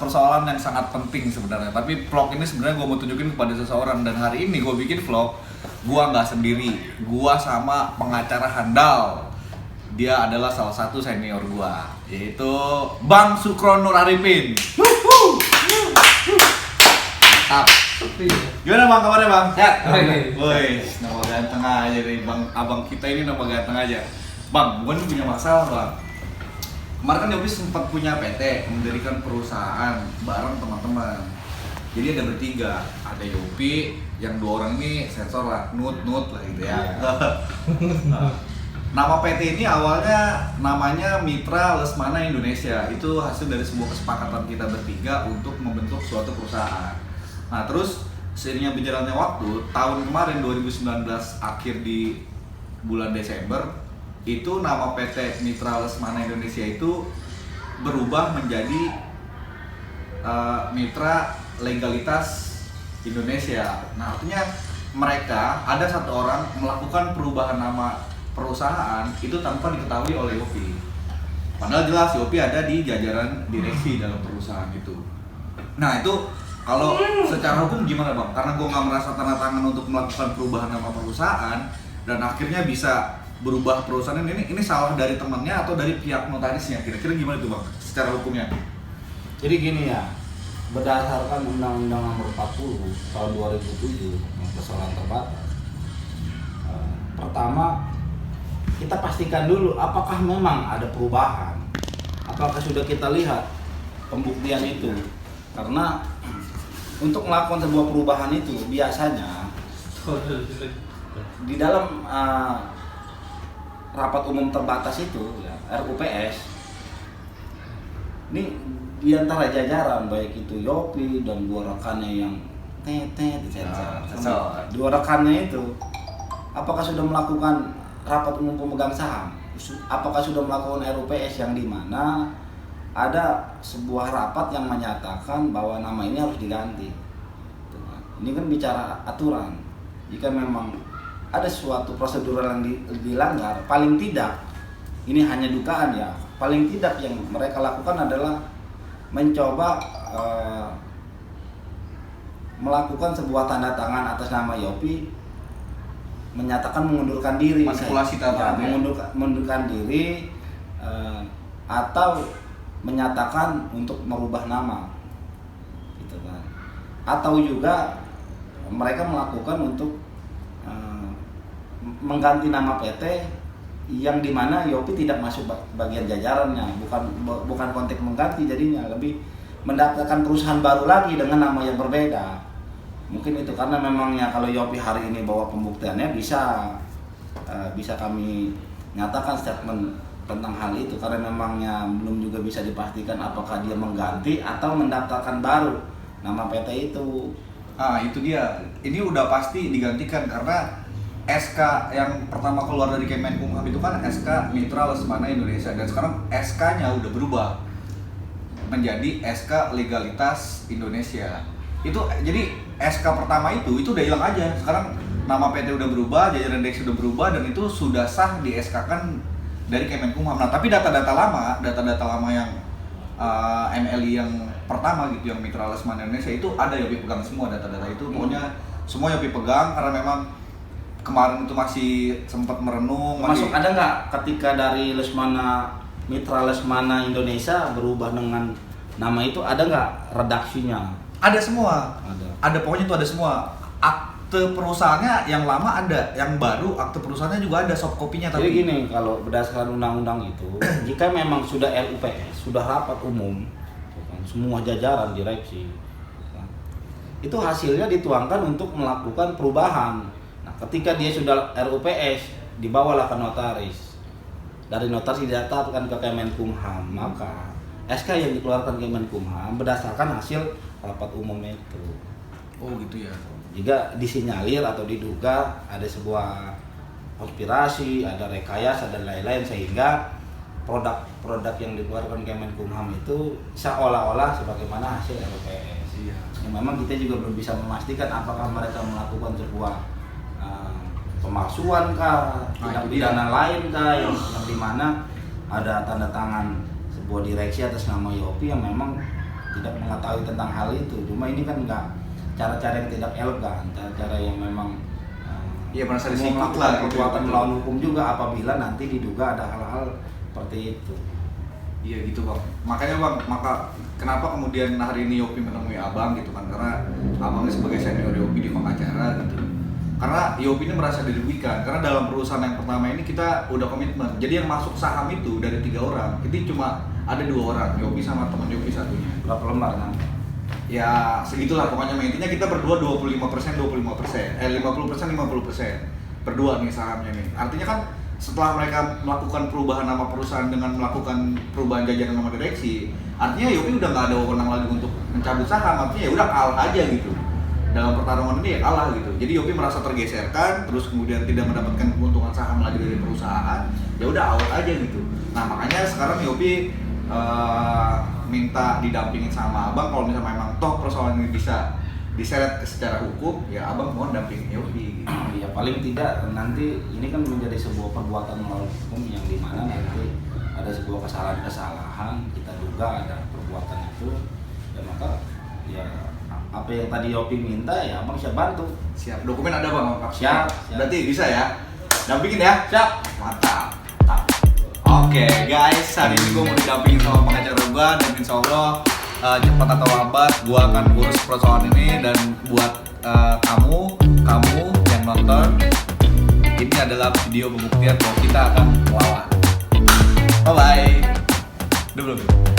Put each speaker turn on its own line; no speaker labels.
persoalan yang sangat penting sebenarnya. Tapi vlog ini sebenarnya gue mau tunjukin kepada seseorang, dan hari ini gue bikin vlog. Gue nggak sendiri, gue sama pengacara handal. Dia adalah salah satu senior gue, yaitu Bang Sukron Nur Arifin. Mantap. Gimana bang kabarnya bang?
Sehat.
Woi, nama ganteng aja nih bang. Abang kita ini nama ganteng aja. Bang, gue nih punya masalah bang. Kemarin kan Yopi sempat punya PT, mendirikan perusahaan bareng teman-teman. Jadi ada bertiga, ada Yopi, yang 2 orang ini sensor lah, nut lah gitu ya. Nama PT ini awalnya namanya Mitra Lesmana Indonesia. Itu hasil dari sebuah kesepakatan kita bertiga untuk membentuk suatu perusahaan. Nah terus seiringnya berjalannya waktu, tahun kemarin 2019 akhir di bulan Desember, itu nama PT Mitra Lesmana Indonesia itu berubah menjadi Mitra Legalitas Indonesia. Nah artinya mereka ada satu orang melakukan perubahan nama perusahaan itu tanpa diketahui oleh Yopi. Padahal jelas Yopi ada di jajaran direksi dalam perusahaan itu. Nah itu kalau secara hukum gimana bang? Karena gue nggak merasa tanda tangan untuk melakukan perubahan nama perusahaan dan akhirnya bisa berubah perusahaan ini salah dari temannya atau dari pihak notarisnya? Kira-kira gimana itu bang? Secara hukumnya?
Jadi gini ya, berdasarkan Undang-Undang Nomor 40 tahun 2007 yang persoalan terbatas. Pertama, kita pastikan dulu apakah memang ada perubahan, apakah sudah kita lihat pembuktian itu. Karena untuk melakukan sebuah perubahan itu biasanya di dalam rapat umum terbatas itu ya, RUPS ini di antara jajaran baik itu Yopi dan 2 rekannya yang dua rekannya itu apakah sudah melakukan rapat umum pemegang saham, apakah sudah melakukan RUPS yang dimana ada sebuah rapat yang menyatakan bahwa nama ini harus diganti. Ini kan bicara aturan. Jika memang ada suatu prosedur yang dilanggar, paling tidak ini hanya dugaan ya, paling tidak yang mereka lakukan adalah mencoba melakukan sebuah tanda tangan atas nama Yopi, menyatakan mengundurkan diri,
manipulasi ya,
mengundurkan diri atau menyatakan untuk merubah nama, gitu kan? Atau juga mereka melakukan untuk mengganti nama PT yang dimana Yopi tidak masuk bagian jajarannya, bukan konteks mengganti, jadinya lebih mendaftarkan perusahaan baru lagi dengan nama yang berbeda. Mungkin itu karena memangnya kalau Yopi hari ini bawa pembuktiannya bisa kami nyatakan statement tentang hal itu, karena memangnya belum juga bisa dipastikan apakah dia mengganti atau mendaftarkan baru nama PT itu.
Itu dia. Ini udah pasti digantikan karena SK yang pertama keluar dari Kemenkumham itu kan SK Mitra Lesmana Indonesia, dan sekarang SK-nya udah berubah menjadi SK Legalitas Indonesia. Itu jadi SK pertama itu udah hilang aja. Sekarang nama PT udah berubah, jajaran direksi udah berubah, dan itu sudah sah di SK-kan dari Kemenkumham. Nah, tapi data-data lama yang MLI yang pertama gitu, yang Mitra Lesmana Indonesia itu ada Yopi pegang semua data-data itu. Pokoknya semua Yopi pegang karena memang kemarin itu masih sempat merenung.
Masuk ada nggak ketika dari Mitra Lesmana Indonesia berubah dengan nama itu, ada nggak redaksinya?
Ada semua. Ada pokoknya itu ada semua. Akte perusahaannya yang lama ada, yang baru akte perusahaannya juga ada soft copy-nya.
Jadi gini, kalau berdasarkan undang-undang itu, jika memang sudah RUPS, sudah rapat umum, semua jajaran direksi, itu hasilnya dituangkan untuk melakukan perubahan. Nah, ketika dia sudah RUPS, dibawalah ke notaris. Dari notaris didatangkan ke Kemenkumham, maka SK yang dikeluarkan Kemenkumham berdasarkan hasil rapat umumnya itu.
Oh gitu ya.
Jika disinyalir atau diduga ada sebuah konspirasi, ada rekayasa dan lain-lain, sehingga produk-produk yang dikeluarkan Kemenkumham itu seolah-olah sebagaimana hasil RUPS.
Iya.
Yang memang kita juga belum bisa memastikan apakah mereka melakukan sebuah pemalsuan kah, tindak pidana lain kah, yang dimana ada tanda tangan sebuah direksi atas nama Yopi yang memang tidak mengetahui tentang hal itu. Cuma ini kan enggak cara-cara yang tidak elegan, cara-cara yang memang
Iya, merasa
mau
disikut
melakukan
lah gitu.
perbuatan melawan hukum juga apabila nanti diduga ada hal-hal seperti itu.
Iya gitu bang, makanya bang, kenapa kemudian hari ini Yopi menemui abang gitu kan, karena abangnya sebagai senior Yopi di pengacara gitu. Karena Yopi ini merasa dirugikan, karena dalam perusahaan yang pertama ini kita udah komitmen. Jadi yang masuk saham itu dari 3 orang, itu cuma ada 2 orang, Yopi sama teman Yopi satunya.
Berapa lembar kan?
Ya segitulah pokoknya, intinya kita berdua 25%, 50%, 50%, berdua nih sahamnya nih. Artinya kan setelah mereka melakukan perubahan nama perusahaan dengan melakukan perubahan jajaran nama direksi, artinya Yopi udah nggak ada wewenang lagi untuk mencabut saham, artinya ya udah kalah aja gitu. Dalam pertarungan ini ya kalah gitu. Jadi Yopi merasa tergeserkan, terus kemudian tidak mendapatkan keuntungan saham lagi dari perusahaan, ya udah out aja gitu. Nah makanya sekarang Yopi minta didampingin sama abang, kalau misalnya memang toh persoalan ini bisa diseret secara hukum, ya abang mohon dampingin Yopi gitu.
Ya paling tidak nanti ini kan menjadi sebuah perbuatan melawan hukum yang dimana nanti ada sebuah kesalahan-kesalahan, kita duga ada perbuatan itu, dan maka ya apa yang tadi Yopi minta ya abang siap bantu.
Siap, dokumen ada bang?
Siap.
Berarti bisa ya? Dampingin ya?
Siap.
Mantap. Oke guys, hari ini gue mau didampingin sama pengacara gue, dan insya Allah cepat atau lambat gue akan urus persoalan ini. Dan buat kamu yang nonton, ini adalah video pembuktian bahwa kita akan melawan. Bye bye. Udah belum?